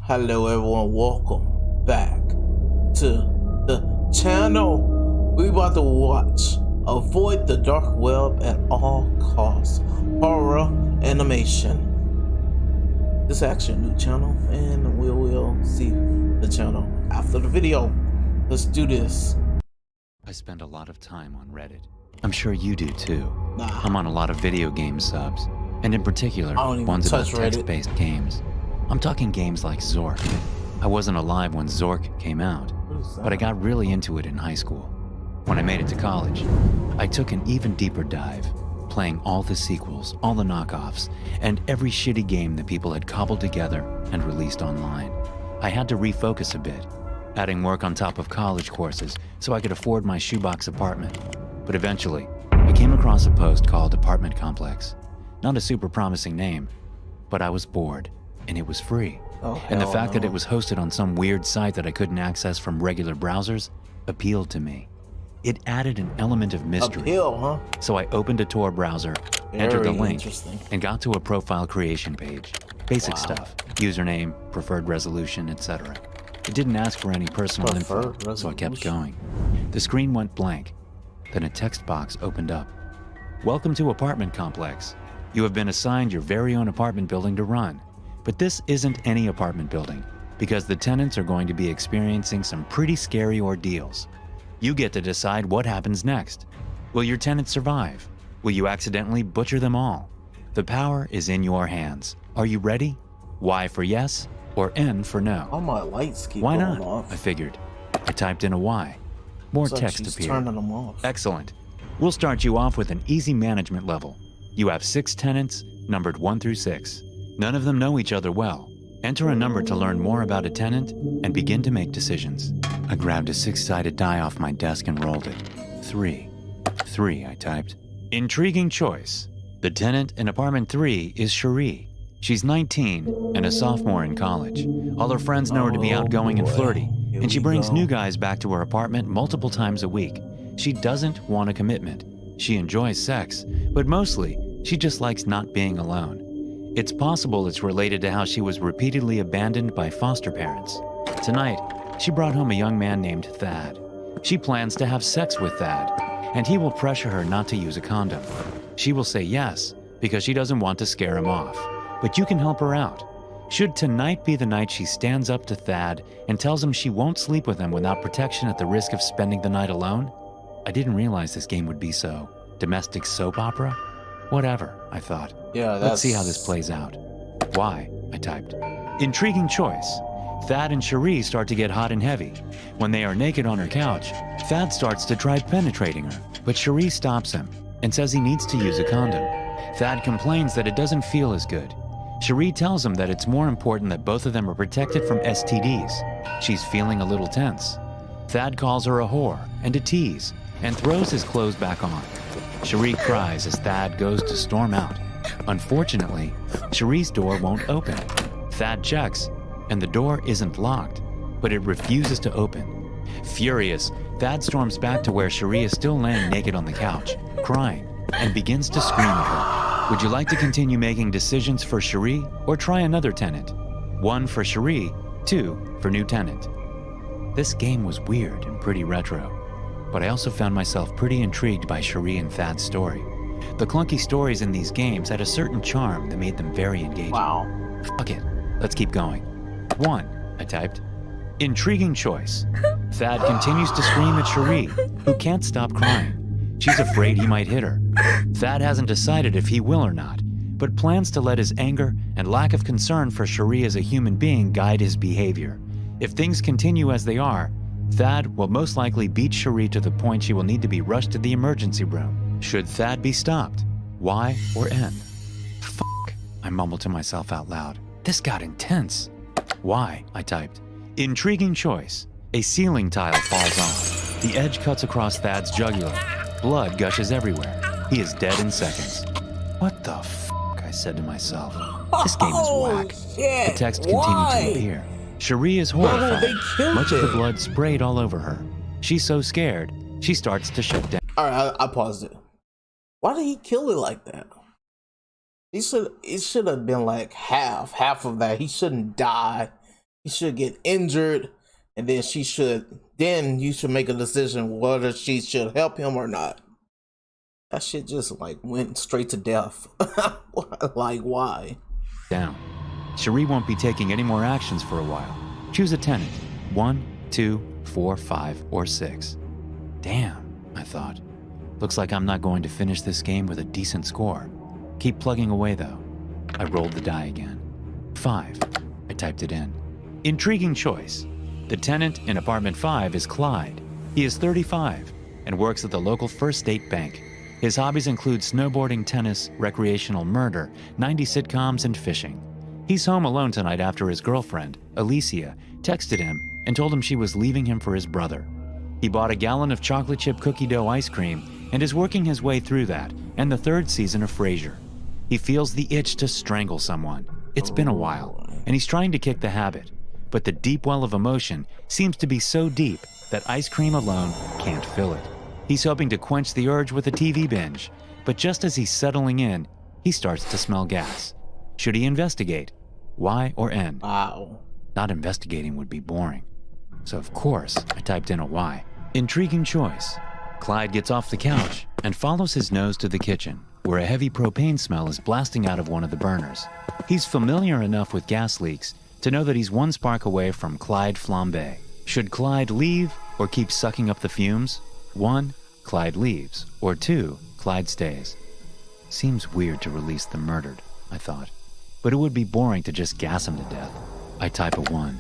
Hello everyone, welcome back to the channel. We about to watch Avoid the Dark Web at All Costs horror animation. This is actually a new channel and we will see the channel after the video. Let's do this. I spend a lot of time on Reddit. I'm sure you do too. Nah, I'm on a lot of video game subs, and in particular, I don't even ones about touch Reddit. text-based games. I'm talking games like Zork. I wasn't alive when Zork came out, but I got really into it in high school. When I made it to college, I took an even deeper dive, playing all the sequels, all the knockoffs, and every shitty game that people had cobbled together and released online. I had to refocus a bit, adding work on top of college courses so I could afford my shoebox apartment. But eventually, I came across a post called Apartment Complex. Not a super promising name, but I was bored, and it was free. And the fact that it was hosted on some weird site that I couldn't access from regular browsers appealed to me. It added an element of mystery. Appeal, huh? So I opened a Tor browser, entered the link, interesting. and got to a profile creation page. Basic stuff, username, preferred resolution, etc. It didn't ask for any personal info, so I kept going. The screen went blank. Then a text box opened up. Welcome to Apartment Complex. You have been assigned your very own apartment building to run. But this isn't any apartment building, because the tenants are going to be experiencing some pretty scary ordeals. You get to decide what happens next. Will your tenants survive? Will you accidentally butcher them all? The power is in your hands. Are you ready? Y for yes, or N for no? All my lights keep Why going not? off. I figured. I typed in a Y. More It's like text she's appeared. turning them off. Excellent. We'll start you off with an easy management level. You have 6 tenants, numbered 1 through 6. None of them know each other well. Enter a number to learn more about a tenant and begin to make decisions. I grabbed a 6-sided die off my desk and rolled it. 3. 3, I typed. Intriguing choice. The tenant in apartment 3 is Cherie. She's 19 and a sophomore in college. All her friends know her to be outgoing and flirty, and she brings new guys back to her apartment multiple times a week. She doesn't want a commitment. She enjoys sex, but mostly, she just likes not being alone. It's possible it's related to how she was repeatedly abandoned by foster parents. Tonight, she brought home a young man named Thad. She plans to have sex with Thad, and he will pressure her not to use a condom. She will say yes, because she doesn't want to scare him off. But you can help her out. Should tonight be the night she stands up to Thad and tells him she won't sleep with him without protection at the risk of spending the night alone? I didn't realize this game would be so domestic soap opera. Whatever, I thought. Yeah, Let's see how this plays out. Why? I typed. Intriguing choice. Thad and Cherie start to get hot and heavy. When they are naked on her couch, Thad starts to try penetrating her, but Cherie stops him and says he needs to use a condom. Thad complains that it doesn't feel as good. Cherie tells him that it's more important that both of them are protected from STDs. She's feeling a little tense. Thad calls her a whore and a tease and throws his clothes back on. Cherie cries as Thad goes to storm out. Unfortunately, Cherie's door won't open. Thad checks, and the door isn't locked, but it refuses to open. Furious, Thad storms back to where Cherie is still laying naked on the couch, crying, and begins to scream at her. Would you like to continue making decisions for Cherie or try another tenant? 1 for Cherie, 2 for new tenant. This game was weird and pretty retro, but I also found myself pretty intrigued by Cherie and Thad's story. The clunky stories in these games had a certain charm that made them very engaging. Wow. Fuck it, let's keep going. 1, I typed. Intriguing choice. Thad continues to scream at Cherie, who can't stop crying. She's afraid he might hit her. Thad hasn't decided if he will or not, but plans to let his anger and lack of concern for Cherie as a human being guide his behavior. If things continue as they are, Thad will most likely beat Cherie to the point she will need to be rushed to the emergency room. Should Thad be stopped? Y or N? Fuck, I mumbled to myself out loud. This got intense. Y, I typed. Intriguing choice. A ceiling tile falls off. The edge cuts across Thad's jugular. Blood gushes everywhere. He is dead in seconds. What the fuck, I said to myself. This game is whack. Shit. The text continued to appear. Cherie is horrified. they killed Much of the it. blood sprayed all over her. She's so scared, she starts to shut down. Alright, I paused it. Why did he kill it like that? It should have been like half of that. He shouldn't die he should get injured, and then you should make a decision whether she should help him or not. That shit just like went straight to death. Like, why? Down. Cherie won't be taking any more actions for a while. Choose a tenant. 1, 2, 4, 5, or 6. Damn, I thought. Looks like I'm not going to finish this game with a decent score. Keep plugging away though. I rolled the die again. 5. I typed it in. Intriguing choice. The tenant in apartment 5 is Clyde. He is 35 and works at the local First State Bank. His hobbies include snowboarding, tennis, recreational murder, 90s sitcoms, and fishing. He's home alone tonight after his girlfriend, Alicia, texted him and told him she was leaving him for his brother. He bought a gallon of chocolate chip cookie dough ice cream and is working his way through that and the 3rd season of Frasier. He feels the itch to strangle someone. It's been a while, and he's trying to kick the habit. But the deep well of emotion seems to be so deep that ice cream alone can't fill it. He's hoping to quench the urge with a TV binge, but just as he's settling in, he starts to smell gas. Should he investigate? Y or N? Wow. Not investigating would be boring. So of course, I typed in a Y. Intriguing choice. Clyde gets off the couch and follows his nose to the kitchen, where a heavy propane smell is blasting out of one of the burners. He's familiar enough with gas leaks to know that he's one spark away from Clyde Flambe. Should Clyde leave or keep sucking up the fumes? 1, Clyde leaves, or 2, Clyde stays. Seems weird to release the murdered, I thought, but it would be boring to just gas him to death. I type a 1.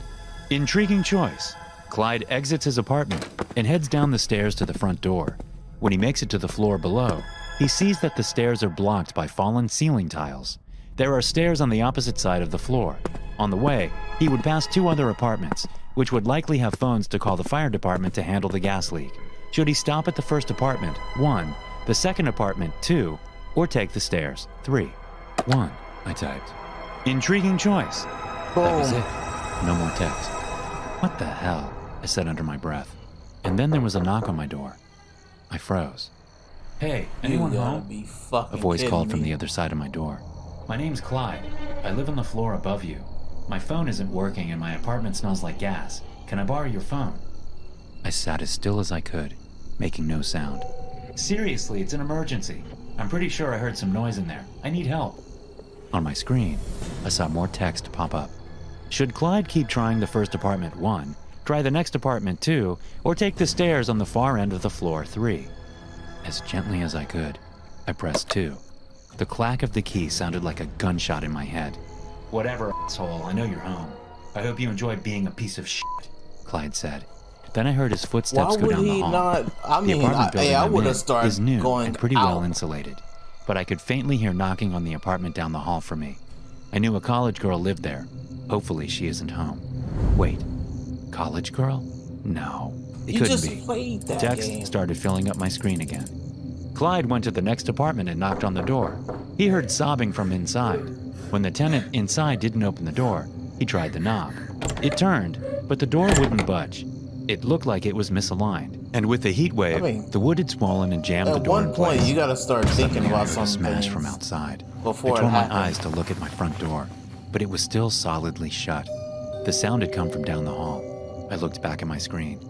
Intriguing choice. Clyde exits his apartment and heads down the stairs to the front door. When he makes it to the floor below, he sees that the stairs are blocked by fallen ceiling tiles. There are stairs on the opposite side of the floor. On the way, he would pass 2 other apartments, which would likely have phones to call the fire department to handle the gas leak. Should he stop at the first apartment, 1, the second apartment, 2, or take the stairs, 3? 1, I typed. Intriguing choice. That was it. No more text. What the hell? I said under my breath. And then there was a knock on my door. I froze. Hey, anyone home? A voice called from the other side of my door. My name's Clyde. I live on the floor above you. My phone isn't working and my apartment smells like gas. Can I borrow your phone? I sat as still as I could, making no sound. Seriously, it's an emergency. I'm pretty sure I heard some noise in there. I need help. On my screen, I saw more text pop up. Should Clyde keep trying the first apartment, 1, try the next apartment, 2, or take the stairs on the far end of the floor, 3? As gently as I could, I pressed 2. The clack of the key sounded like a gunshot in my head. Whatever, asshole, I know you're home. I hope you enjoy being a piece of shit, Clyde said. Then I heard his footsteps go down the hall. The apartment building I would have is started new going and pretty out. well insulated, but I could faintly hear knocking on the apartment down the hall from me. I knew a college girl lived there. Hopefully she isn't home. Wait, college girl? No, it couldn't be. Played that Text game. started filling up my screen again. Clyde went to the next apartment and knocked on the door. He heard sobbing from inside. When the tenant inside didn't open the door, he tried the knob. It turned, but the door wouldn't budge. It looked like it was misaligned. And with the heat wave, the wood had swollen and jammed the door in place. At one point, you gotta start thinking Suddenly, I about heard a something smash from outside. before I it turned my happened. eyes to look at my front door, but it was still solidly shut. The sound had come from down the hall. I looked back at my screen.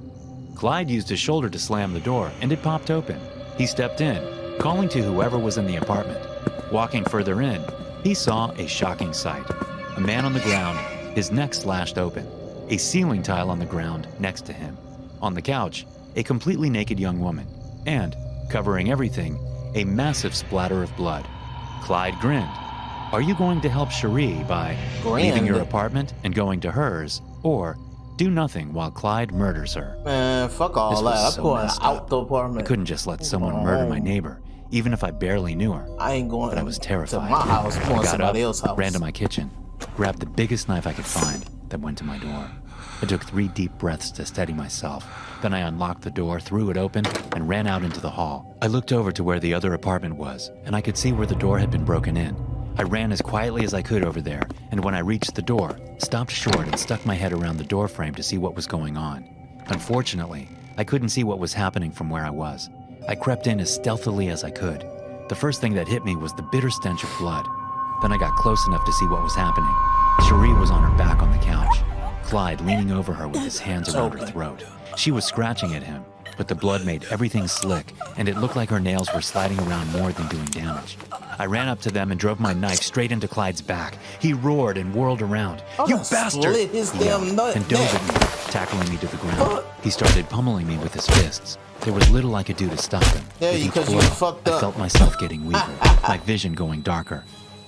Clyde used his shoulder to slam the door, and it popped open. He stepped in, calling to whoever was in the apartment. Walking further in, he saw a shocking sight. A man on the ground, his neck slashed open. A ceiling tile on the ground next to him. On the couch, a completely naked young woman. And, covering everything, a massive splatter of blood. Clyde grinned. Are you going to help Cherie by leaving your apartment and going to hers, or do nothing while Clyde murders her? Man, fuck all This that. was I'm so going messed out up. the I apartment. couldn't just let someone murder my neighbor, even if I barely knew her. I ain't going But I was terrified. to my house, I going to got somebody up, else's house. ran to my kitchen, grabbed the biggest knife I could find that went to my door. I took 3 deep breaths to steady myself. Then I unlocked the door, threw it open, and ran out into the hall. I looked over to where the other apartment was, and I could see where the door had been broken in. I ran as quietly as I could over there, and when I reached the door, stopped short and stuck my head around the door frame to see what was going on. Unfortunately, I couldn't see what was happening from where I was. I crept in as stealthily as I could. The first thing that hit me was the bitter stench of blood. Then I got close enough to see what was happening. Cherie was on her back on the couch. Clyde leaning over her with his hands around her throat. She was scratching at him, but the blood made everything slick, and it looked like her nails were sliding around more than doing damage. I ran up to them and drove my knife straight into Clyde's back. He roared and whirled around. I'm "You gonna bastard!" slit his he yelled, damn nut and dove at me, tackling me to the ground. He started pummeling me with his fists. There was little I could do to stop him. Yeah, With each because you blow, fucked I up. felt myself getting weaker, my vision going darker.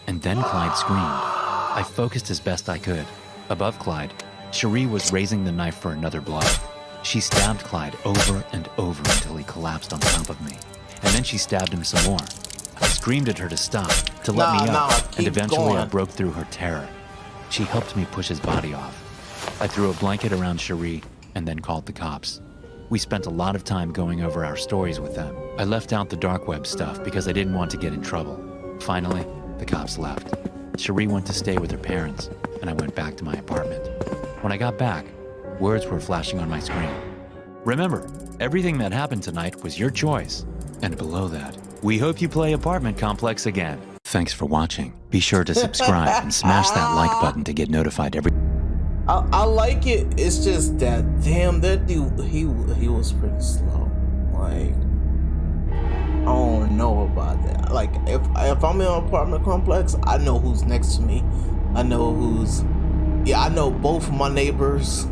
And then Clyde screamed. I focused as best I could. Above Clyde, Cherie was raising the knife for another blow. She stabbed Clyde over and over until he collapsed on top of me. And then she stabbed him some more. I screamed at her to stop, to let me up, and keep eventually I going. broke through her terror. She helped me push his body off. I threw a blanket around Cherie and then called the cops. We spent a lot of time going over our stories with them. I left out the dark web stuff because I didn't want to get in trouble. Finally, the cops left. Cherie went to stay with her parents, and I went back to my apartment. When I got back, words were flashing on my screen. Remember, everything that happened tonight was your choice. And below that, we hope you play Apartment Complex again. Thanks for watching. Be sure to subscribe and smash that like button to get notified every... I like it. It's just that damn, that dude, he was pretty slow. Like, I don't know about that. Like, if I'm in an apartment complex, I know who's next to me. I know I know both of my neighbors,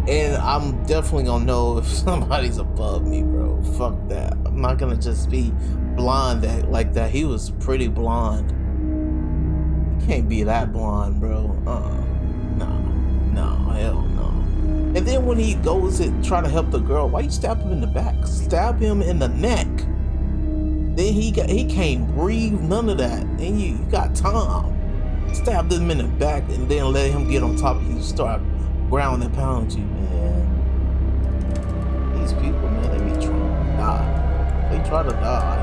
and I'm definitely gonna know if somebody's above me, bro. Fuck that. I'm not gonna just be blind like that. He was pretty blonde. You can't be that blonde, bro. No, hell no. And then when he goes and try to help the girl, why you stab him in the back? Stab him in the neck. Then he can't breathe, none of that. And you got Tom. Stabbed him in the back and then let him get on top of you, start ground and pound you, man. These people, man, they be trying to die. They try to die.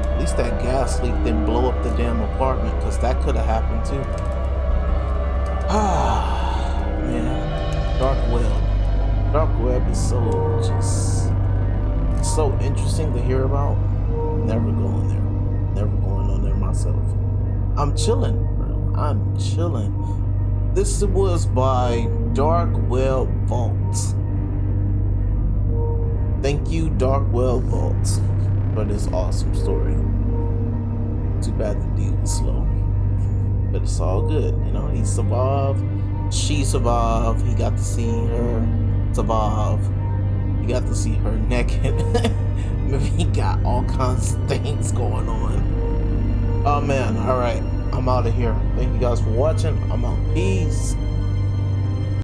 At least that gas leak didn't blow up the damn apartment, because that could have happened too. Ah, man. Dark web. Dark web is so interesting to hear about. Never going there. Never going on there myself. I'm chilling, bro. I'm chilling. This was by Dark Web Vault. Thank you, Dark Web Vault, for this awesome story. Too bad the dude was slow. But it's all good, you know. He survived. She survived. He got to see her survive. He got to see her naked. Maybe he got all kinds of things going on. Oh man, all right. I'm out of here. Thank you guys for watching. I'm out. Peace.